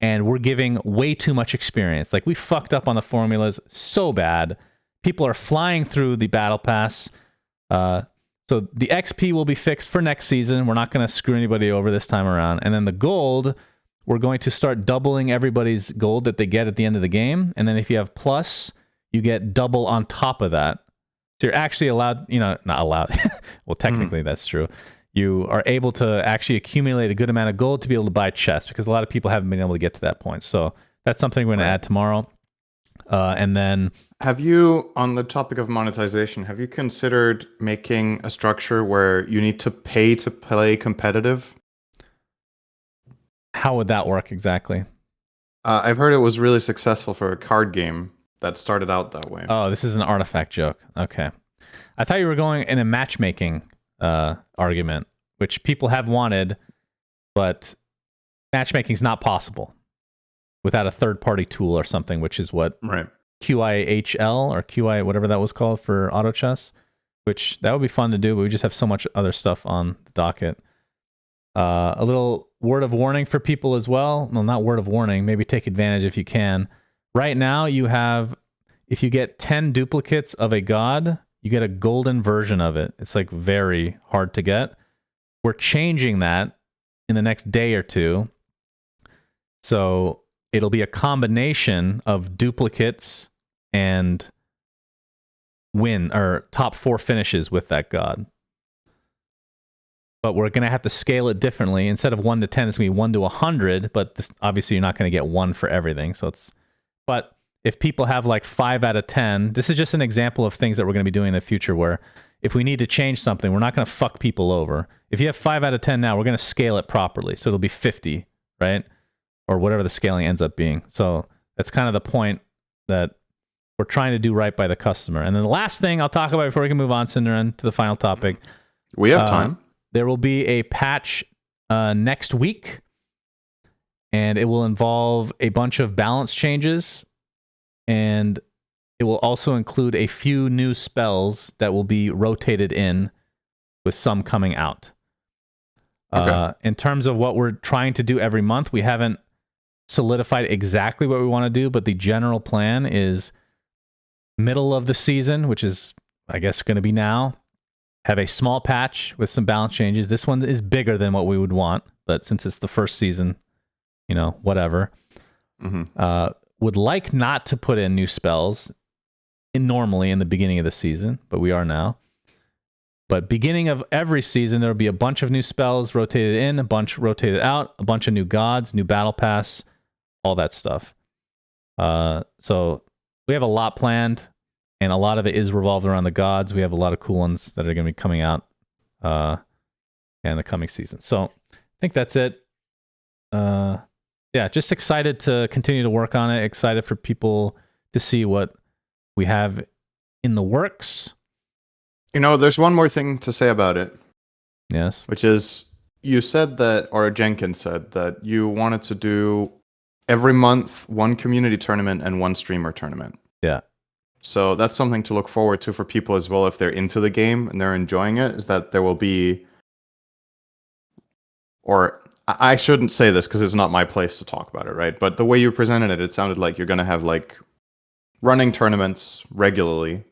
and we're giving way too much experience. Like, we fucked up on the formulas so bad. People are flying through the battle pass. So the XP will be fixed for next season. We're not going to screw anybody over this time around. And then the gold... We're going to start doubling everybody's gold that they get at the end of the game. And then if you have plus, you get double on top of that. So you're actually allowed, not allowed. Well, technically that's true. You are able to actually accumulate a good amount of gold to be able to buy chests, because a lot of people haven't been able to get to that point. So that's something we're going to add tomorrow. And then... Have you, on the topic of monetization, have you considered making a structure where you need to pay to play competitive? How would that work exactly? I've heard it was really successful for a card game that started out that way. Oh, this is an artifact joke. Okay. I thought you were going in a matchmaking argument, which people have wanted, but matchmaking is not possible without a third-party tool or something, which is what QIHL or QI, whatever that was called for auto chess, which that would be fun to do, but we just have so much other stuff on the docket. A little word of warning for people as well. Well, not word of warning. Maybe take advantage if you can. Right now, you have, if you get 10 duplicates of a god, you get a golden version of it. It's like very hard to get. We're changing that in the next day or two. So it'll be a combination of duplicates and win or top 4 finishes with that god. But we're going to have to scale it differently. Instead of 1 to 10, it's going to be 1 to 100. But this, obviously, you're not going to get 1 for everything. But if people have like 5 out of 10, this is just an example of things that we're going to be doing in the future where if we need to change something, we're not going to fuck people over. If you have 5 out of 10 now, we're going to scale it properly. So it'll be 50, right? or whatever the scaling ends up being. So that's kind of the point that we're trying to do right by the customer. And then the last thing I'll talk about before we can move on, Cinderin, to the final topic. We have time. There will be a patch next week, and it will involve a bunch of balance changes, and it will also include a few new spells that will be rotated in, with some coming out. Okay. In terms of what we're trying to do every month, we haven't solidified exactly what we want to do, but the general plan is middle of the season, which is, I guess, going to be now, have a small patch with some balance changes. This one is bigger than what we would want, but since it's the first season, whatever. Would like not to put in new spells normally in the beginning of the season, but we are now. But beginning of every season, there will be a bunch of new spells rotated in, a bunch rotated out, a bunch of new gods, new battle pass, all that stuff. So we have a lot planned, and a lot of it is revolved around the gods. We have a lot of cool ones that are going to be coming out in the coming season. So I think that's it. Just excited to continue to work on it. Excited for people to see what we have in the works. There's one more thing to say about it. Yes. Which is, you said that, or Jenkins said that you wanted to do every month one community tournament and one streamer tournament. Yeah. So that's something to look forward to for people as well if they're into the game and they're enjoying it, is that there will be, or I shouldn't say this because it's not my place to talk about it, right? But the way you presented it, it sounded like you're going to have like running tournaments regularly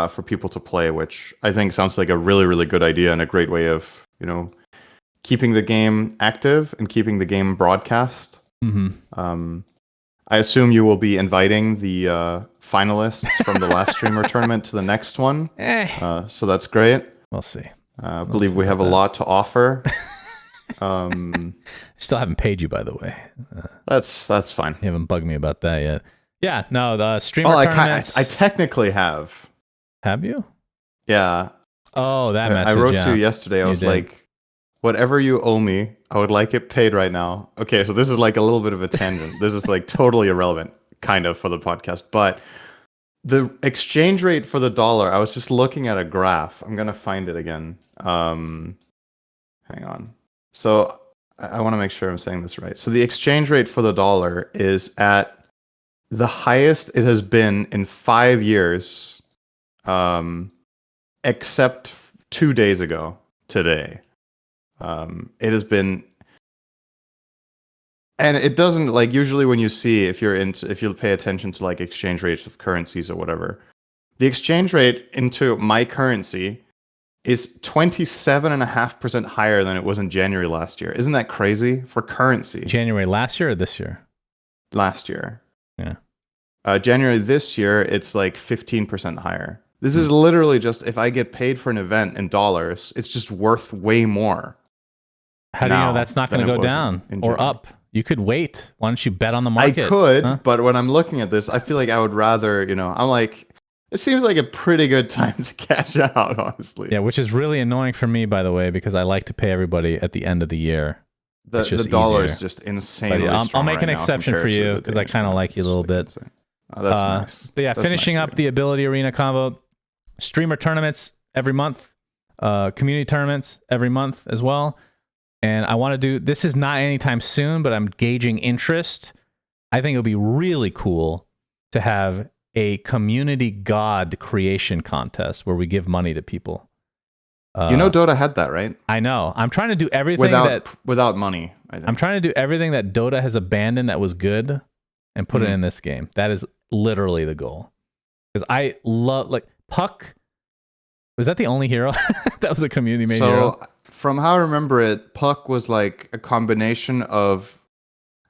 for people to play, which I think sounds like a really, really good idea and a great way of, keeping the game active and keeping the game broadcast. I assume you will be inviting the finalists from the last streamer tournament to the next one. So that's great. We'll see. I believe we have a lot to offer. Still haven't paid you, by the way. That's fine. You haven't bugged me about that yet. Yeah, no, the streamer tournaments. I technically have. Have you? Yeah. Oh, that message. I wrote to you yesterday. I was like, whatever you owe me, I would like it paid right now. Okay, so this is like a little bit of a tangent. This is like totally irrelevant, kind of, for the podcast. But the exchange rate for the dollar, I was just looking at a graph. I'm going to find it again. Hang on. So I want to make sure I'm saying this right. So the exchange rate for the dollar is at the highest it has been in 5 years, except 2 days ago today. It has been, and it doesn't, like, usually when you see, if you pay attention to like exchange rates of currencies or whatever, the exchange rate into my currency is 27.5% higher than it was in January last year. Isn't that crazy for currency? January last year or this year? Last year. Yeah. January this year, it's like 15% higher. This is literally just, if I get paid for an event in dollars, it's just worth way more. How do you know that's not going to go down or up? You could wait. Why don't you bet on the market? I could, but when I'm looking at this, I feel like I would rather, I'm like, it seems like a pretty good time to cash out, honestly. Yeah, which is really annoying for me, by the way, because I like to pay everybody at the end of the year. The dollar is just insanely strong. I'll make an exception for you because I kind of like you a little bit. Oh, that's nice. But yeah, finishing up the Ability Arena combo, streamer tournaments every month, community tournaments every month as well. And I want to do, this is not anytime soon, but I'm gauging interest. I think it would be really cool to have a community god creation contest where we give money to people. Dota had that, right? I know. I'm trying to do everything without money. I think. I'm trying to do everything that Dota has abandoned that was good and put it in this game. That is literally the goal. Because I love, like, Puck. Was that the only hero that was a community made hero? From how I remember it, Puck was like a combination of,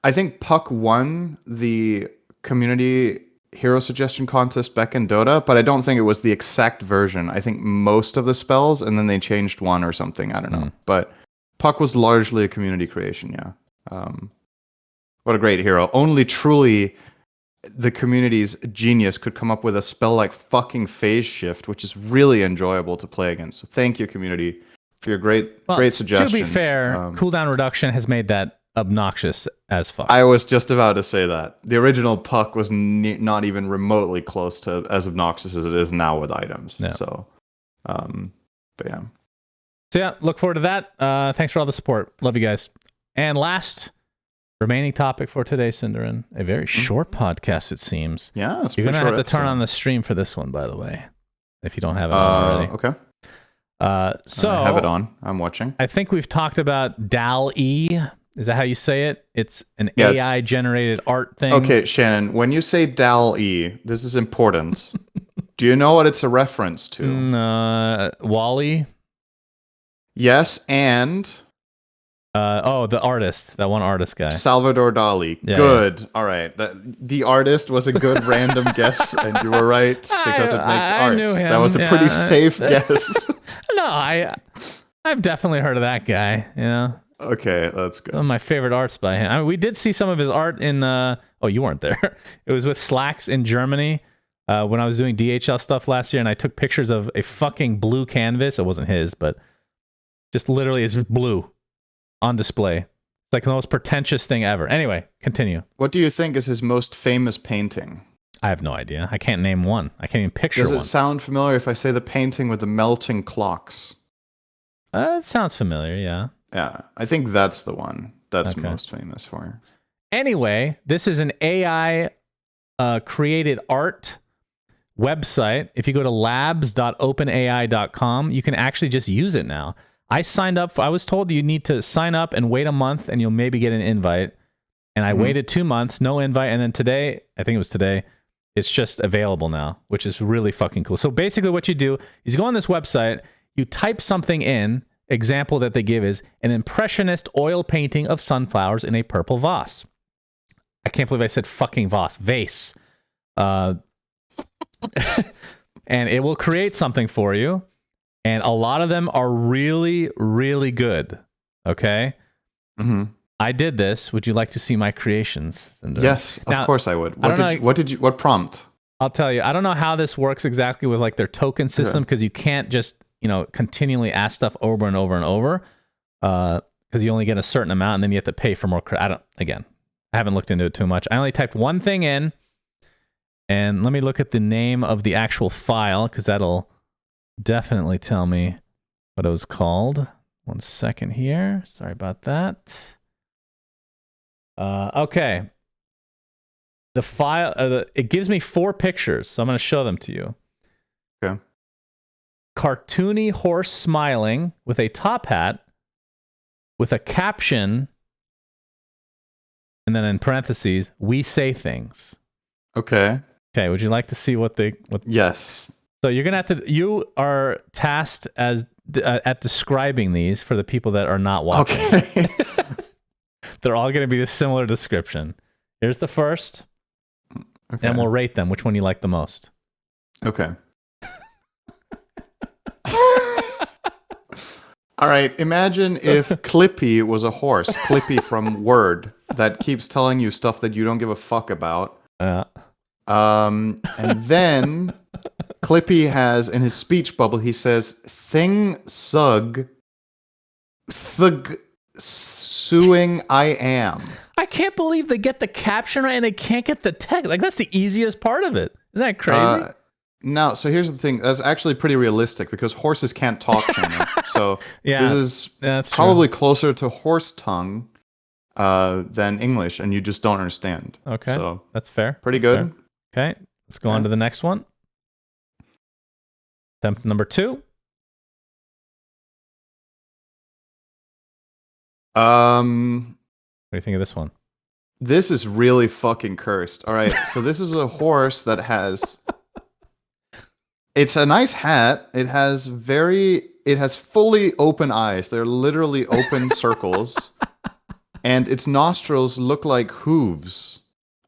I think Puck won the community hero suggestion contest back in Dota, but I don't think it was the exact version. I think most of the spells, and then they changed one or something. I don't know. But Puck was largely a community creation, yeah. What a great hero. Only truly the community's genius could come up with a spell like fucking Phase Shift, which is really enjoyable to play against. So thank you, community, for your great suggestions. To be fair, cooldown reduction has made that obnoxious as fuck. I was just about to say that. The original Puck was not even remotely close to as obnoxious as it is now with items. Yeah. So, but yeah. So yeah, look forward to that. Thanks for all the support. Love you guys. And last remaining topic for today, Cinderin. A very short podcast, it seems. Yeah, it's You're gonna have to episode. turn on the stream for this one, by the way, if you don't have it on already. Okay. So I have it on. I'm watching. I think we've talked about DALL-E. Is that how you say it? It's an AI generated art thing. Okay, Shannon, when you say DALL-E, this is important. Do you know what it's a reference to? Wall-E? Yes, and the artist. That one artist guy. Salvador Dali. Yeah, good. Yeah. All right. The artist was a good random guess, and you were right because it makes art. I knew him. That was a pretty safe guess. No, I've definitely heard of that guy, you know. Okay, that's good. One of my favorite arts by him. I mean, we did see some of his art in you weren't there. It was with Slacks in Germany when I was doing DHL stuff last year, and I took pictures of a fucking blue canvas. It wasn't his, but just literally it's blue on display. It's like the most pretentious thing ever. Anyway, continue. What do you think is his most famous painting? I have no idea. I can't name one. I can't even picture one. Does it sound familiar if I say the painting with the melting clocks? It sounds familiar, yeah. Yeah, I think that's the one that's most famous for. Anyway, this is an AI created art website. If you go to labs.openai.com, you can actually just use it now. I signed up. I was told you need to sign up and wait a month and you'll maybe get an invite. And I waited 2 months, no invite. And then today, I think it was today, it's just available now, which is really fucking cool. So basically what you do is you go on this website, you type something in. Example that they give is an impressionist oil painting of sunflowers in a purple vase. I can't believe I said fucking vase. And it will create something for you. And a lot of them are really, really good. Okay? Mm-hmm. I did this. Would you like to see my creations? Yes, of course I would. What prompt? I'll tell you. I don't know how this works exactly with like their token system because you can't just continually ask stuff over and over and over because you only get a certain amount and then you have to pay for more credit. I haven't looked into it too much. I only typed one thing in, and let me look at the name of the actual file because that'll definitely tell me what it was called. 1 second here. Sorry about that. Okay. The file, it gives me 4 pictures, so I'm going to show them to you. Okay. Cartoony horse smiling with a top hat with a caption, and then in parentheses, we say things. Okay. Okay, would you like to see what Yes. So you're going to have to, you are tasked as at describing these for the people that are not watching. Okay. They're all going to be a similar description. Here's the first, and we'll rate them, which one you like the most. Okay. All right, imagine if Clippy was a horse. Clippy from Word that keeps telling you stuff that you don't give a fuck about. And then Clippy has, in his speech bubble, he says, thing sug thug suing I am. I can't believe they get the caption right and they can't get the text. Like, that's the easiest part of it. Isn't that crazy? No, so here's the thing. That's actually pretty realistic because horses can't talk, Shannon. So this is probably closer to horse tongue than English, and you just don't understand. Okay, so that's fair. Pretty good. Fair. Okay, let's go on to the next one. Attempt number 2. What do you think of this one? This is really fucking cursed. All right, so this is a horse that has... It's a nice hat. It has fully open eyes. They're literally open circles. And its nostrils look like hooves.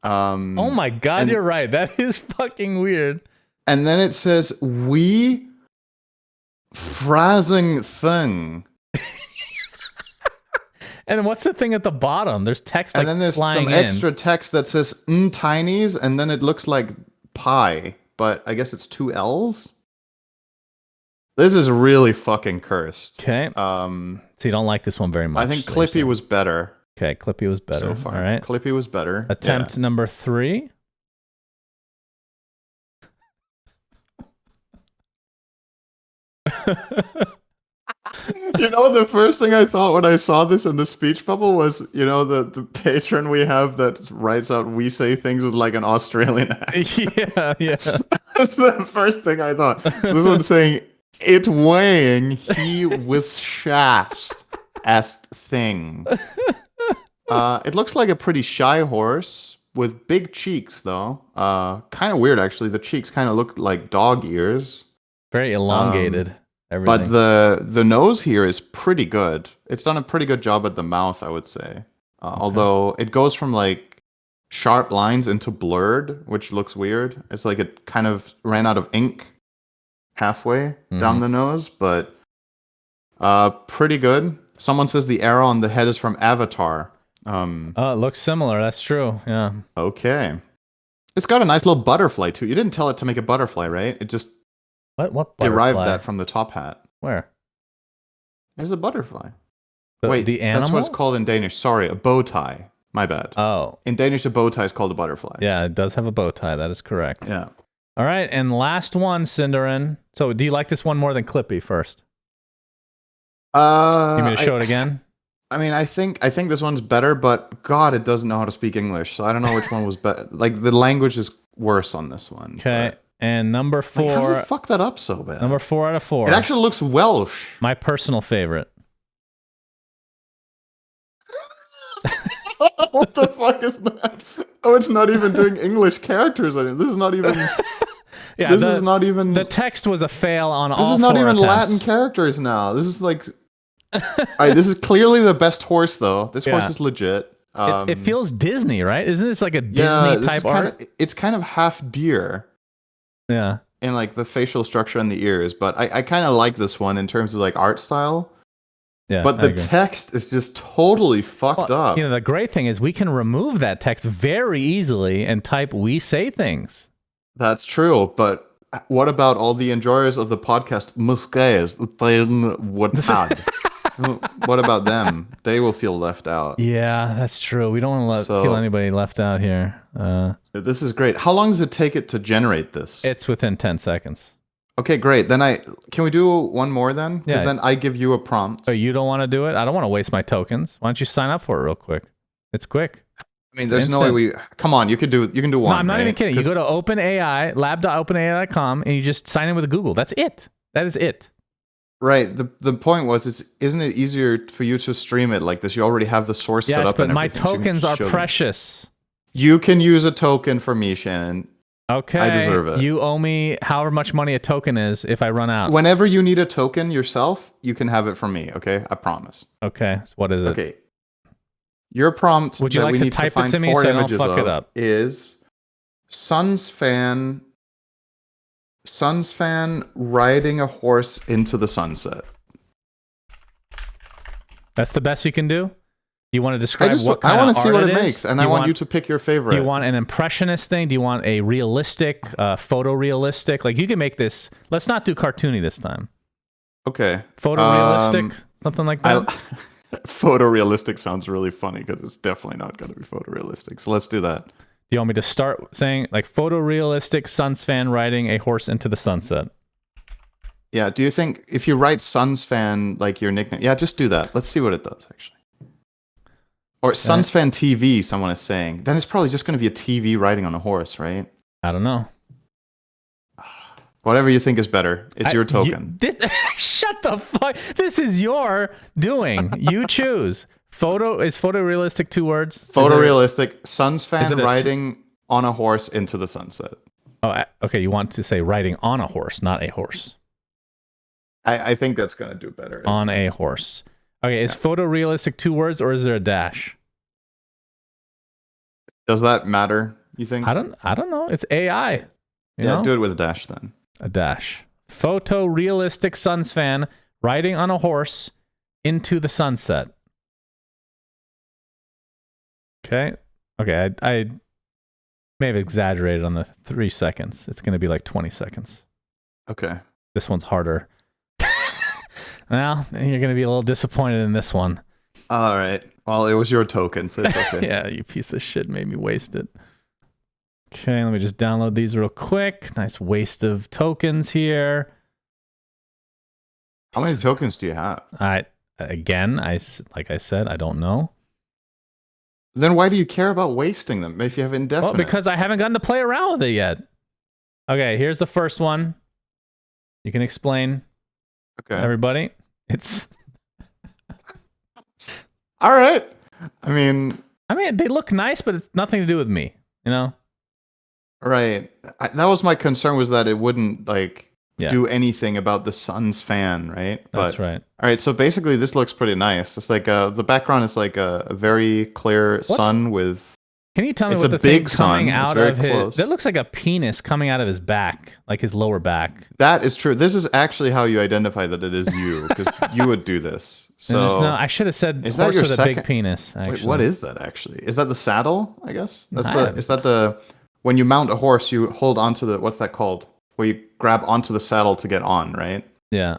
Oh my god, you're right. That is fucking weird. And then it says, we phrasing thing. And what's the thing at the bottom? There's text like and then there's flying some extra text that says tinies, and then it looks like pie. But I guess it's 2 L's. This is really fucking cursed. Okay. So you don't like this one very much. I think Clippy was better. Okay, Clippy was better. So far. All right. Clippy was better. Attempt number 3. You know, the first thing I thought when I saw this in the speech bubble was, you know, the patron we have that writes out "we say things" with like an Australian accent. Yeah. That's the first thing I thought. So this one's saying, "It weighing he was shast as thing." It looks like a pretty shy horse with big cheeks, though. Kind of weird, actually. The cheeks kind of look like dog ears. Very elongated. But the nose here is pretty good. It's done a pretty good job at the mouth, I would say. Although it goes from like sharp lines into blurred, which looks weird. It's like it kind of ran out of ink halfway down the nose, but pretty good. Someone says the arrow on the head is from Avatar. Oh, it looks similar. That's true. Yeah. Okay. It's got a nice little butterfly too. You didn't tell it to make a butterfly, right? It just What derived butterfly? that from the top hat. Where? There's a butterfly. Wait, the animal? That's what it's called in Danish. Sorry, a bow tie. My bad. Oh. In Danish, a bow tie is called a butterfly. Yeah, it does have a bow tie. That is correct. Yeah. All right, and last one, Cinderin. So, do you like this one more than Clippy first? You want me to show it again? I mean, I think this one's better, but God, it doesn't know how to speak English, so I don't know which one was better. Like the language is worse on this one. Okay, and number 4. Like, how did it fuck that up so bad? Number 4 out of 4. It actually looks Welsh. My personal favorite. What the fuck is that? Oh, it's not even doing English characters. I mean, this is not even. Yeah, this is not even. The text was a fail on all. This is not 4 even attempts. Latin characters now. This is like. All right, this is clearly the best horse, though. This horse is legit. It feels Disney, right? Isn't this like a Disney type art? It's kind of half deer. Yeah. In like the facial structure and the ears, but I kind of like this one in terms of like art style. Yeah. But the text is just totally fucked up. You know, the great thing is we can remove that text very easily and type "we say things." That's true, but what about all the enjoyers of the podcast? What about them? They will feel left out. Yeah, that's true. We don't want to feel anybody left out here. This is great. How long does it take it to generate this? It's within 10 seconds. Okay, great. Then can we do one more then? Because then I give you a prompt. So you don't want to do it? I don't want to waste my tokens. Why don't you sign up for it real quick? It's quick. I mean, there's no way we. Come on, you can do one. No, I'm not even kidding. You go to OpenAI, lab.openai.com, and you just sign in with Google. That's it. That is it. Right. The point was, isn't it easier for you to stream it like this? You already have the source set up. But and my everything, tokens are precious. You can use a token for me, Shannon. Okay. I deserve it. You owe me however much money a token is if I run out. Whenever you need a token yourself, you can have it from me, okay? I promise. Okay. So what is it? Okay. Your prompt Would you like to type it to me so I don't fuck it up? Is Suns fan riding a horse into the sunset. That's the best you can do? You want to describe what kind I want to of see art what it makes, and I want you to pick your favorite. Do you want an impressionist thing? Do you want a realistic, photorealistic? Like, you can make this. Let's not do cartoony this time. Okay. Photorealistic? Something like that? Photorealistic sounds really funny because it's definitely not going to be photorealistic. So let's do that. Do you want me to start saying, like, photorealistic Suns fan riding a horse into the sunset? Yeah, do you think if you write Suns fan like your nickname, yeah, just do that. Let's see what it does, actually. Or Suns fan TV, someone is saying. Then it's probably just going to be a TV riding on a horse, right? I don't know. Whatever you think is better. It's your token. Shut the fuck. This is your doing. You choose. Is photorealistic 2 words? Photorealistic. Suns fan riding on a horse into the sunset. Oh, okay. You want to say riding on a horse, not a horse. I think that's going to do better. On a horse. Okay, is photorealistic 2 words or is there a dash? Does that matter, you think? I don't know. It's AI. You know? Do it with a dash then. A dash. Photorealistic Suns fan riding on a horse into the sunset. Okay. Okay, I may have exaggerated on the 3 seconds. It's going to be like 20 seconds. Okay. This one's harder. Well, you're going to be a little disappointed in this one. All right. Well, it was your token, so it's okay. Yeah, you piece of shit made me waste it. Okay, let me just download these real quick. Nice waste of tokens here. How many tokens do you have? Like I said, I don't know. Then why do you care about wasting them if you have indefinite? Well, because I haven't gotten to play around with it yet. Okay, here's the first one. You can explain, everybody. It's all right. I mean, they look nice, but it's nothing to do with me. You know? Right. That was my concern, was that it wouldn't do anything about the Suns fan, right? That's right. All right. So basically, this looks pretty nice. It's like the background is like a very clear sun with. Can you tell me it's what a the thing big coming sun. out it's very of his? close. That looks like a penis coming out of his back, like his lower back. That is true. This is actually how you identify that it is you, because you would do this. So I should have said is horse that your with second... a big penis. Actually. Wait, what is that actually? Is that the saddle? I guess is that the when you mount a horse, you hold onto the what's that called? Where you grab onto the saddle to get on, right? Yeah.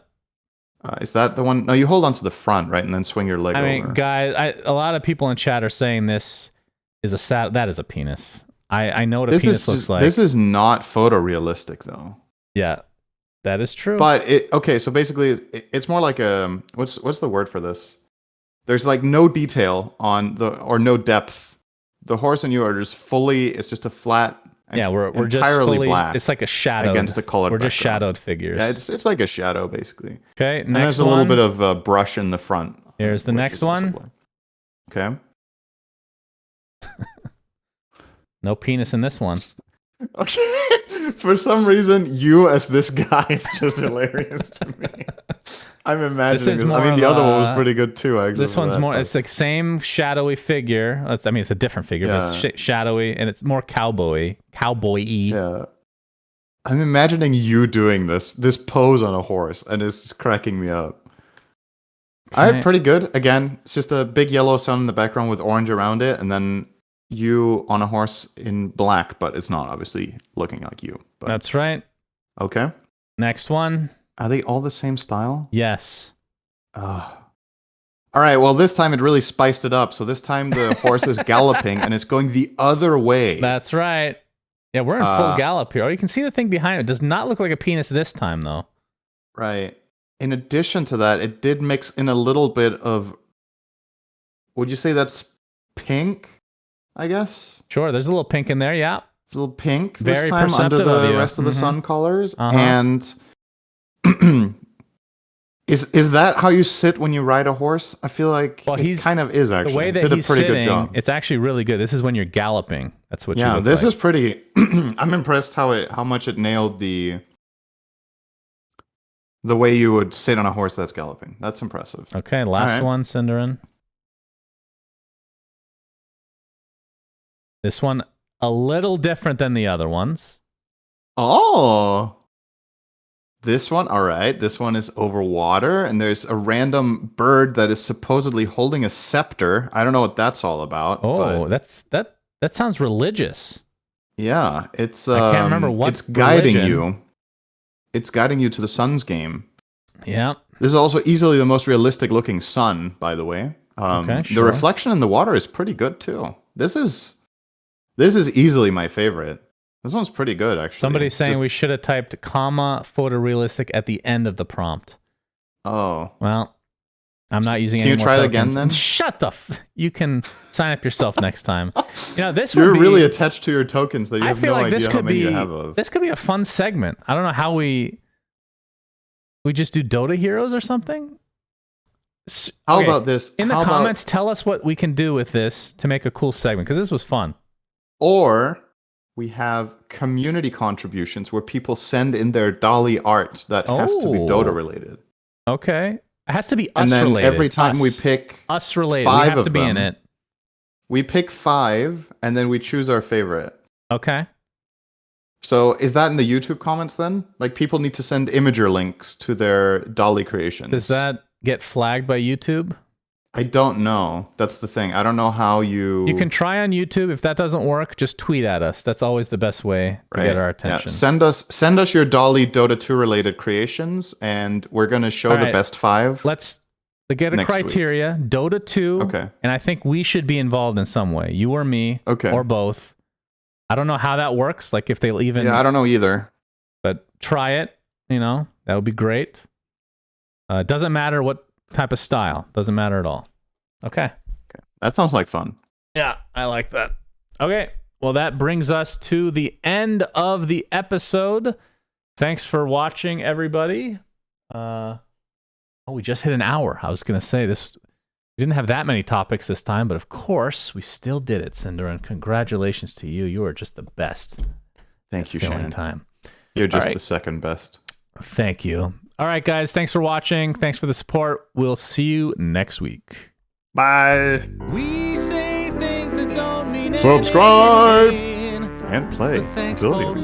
Is that the one? No, you hold onto the front, right, and then swing your leg over. I mean, guys, a lot of people in chat are saying this is a saddle. That is a penis. I know what a penis looks like. This is not photorealistic, though. Yeah, that is true. But so basically, it's more like a what's the word for this? There's like no detail on or no depth. The horse and you are just fully. It's just a flat. Yeah, we're just entirely black. It's like a shadow against the colored. We're background. just shadowed figures. Yeah, it's like a shadow basically. Okay, and there's a little bit of brush in the front. Here's the next one. Okay. No penis in this one. Okay. For some reason, you as this guy is just hilarious to me. I'm imagining this. I mean, the other one was pretty good too, actually. This one's more, it's like same shadowy figure. It's a different figure, but it's shadowy, and it's more cowboy-y. Yeah. I'm imagining you doing this pose on a horse, and it's just cracking me up. Okay. All right, pretty good. Again, it's just a big yellow sun in the background with orange around it, and then you on a horse in black, but it's not obviously looking like you. But... That's right. Okay. Next one. Are they all the same style? Yes. All right, well, this time it really spiced it up. So this time the horse is galloping, and it's going the other way. That's right. Yeah, we're in full gallop here. Oh, you can see the thing behind it. It does not look like a penis this time, though. Right. In addition to that, it did mix in a little bit of... Would you say that's pink? I guess. Sure, there's a little pink in there, yeah. A little pink Very this time under the rest of the sun colors. And is that how you sit when you ride a horse? I feel like it kind of is, actually. The way that did he's a pretty sitting, good job. it's actually really good. This is when you're galloping. That's what you look this like. is pretty... I'm impressed how much it nailed the way you would sit on a horse that's galloping. That's impressive. Okay, last one, Cinderin. This one, a little different than the other ones. Oh. This one, all right. This one is over water, and there's a random bird that is supposedly holding a scepter. I don't know what that's all about. Oh, that sounds religious. Yeah, it's I can't remember what it's guiding you. It's guiding you to the sun's game. Yeah. This is also easily the most realistic looking sun, by the way. Okay, sure. The reflection in the water is pretty good too. This is easily my favorite. This one's pretty good, actually. Somebody's saying we should have typed comma photorealistic at the end of the prompt. Oh. Well, I'm not using any more Can you try it tokens. again then? Shut the you can sign up yourself next time. This You're would be, really attached to your tokens that you have no idea this how many you have of. This could be a fun segment. I don't know how we just do Dota heroes or something? How about this? In the comments, tell us what we can do with this to make a cool segment, because this was fun. Or we have community contributions where people send in their DALL-E art that has to be Dota related. Okay. It has to be us and then related. Every time we pick us related, 5 we have of to be them, in it. We pick 5, and then we choose our favorite. Okay. So is that in the YouTube comments then? Like, people need to send imager links to their DALL-E creations. Does that get flagged by YouTube? I don't know. That's the thing. I don't know how you... You can try on YouTube. If that doesn't work, just tweet at us. That's always the best way to get our attention. Yeah. Send us your DALL-E Dota 2 related creations, and we're going to show the best 5. Let's They get a Next week. criteria, Dota 2, Okay. and I think we should be involved in some way. You or me, Okay. or both. I don't know how that works, like if they'll even... Yeah, I don't know either. But try it, that would be great. Doesn't matter what type of style. Doesn't matter at all. Okay. That sounds like fun. Yeah, I like that. Okay, well, that brings us to the end of the episode. Thanks for watching, everybody. We just hit an hour. I was going to say this. We didn't have that many topics this time, but of course, we still did it, Cinder, and congratulations to you. You are just the best. Thank you, filling Shane. Time. You're just the second best. Thank you. All right, guys. Thanks for watching. Thanks for the support. We'll see you next week. Bye. We say things that don't mean Subscribe anything, and play but thanks for billiard.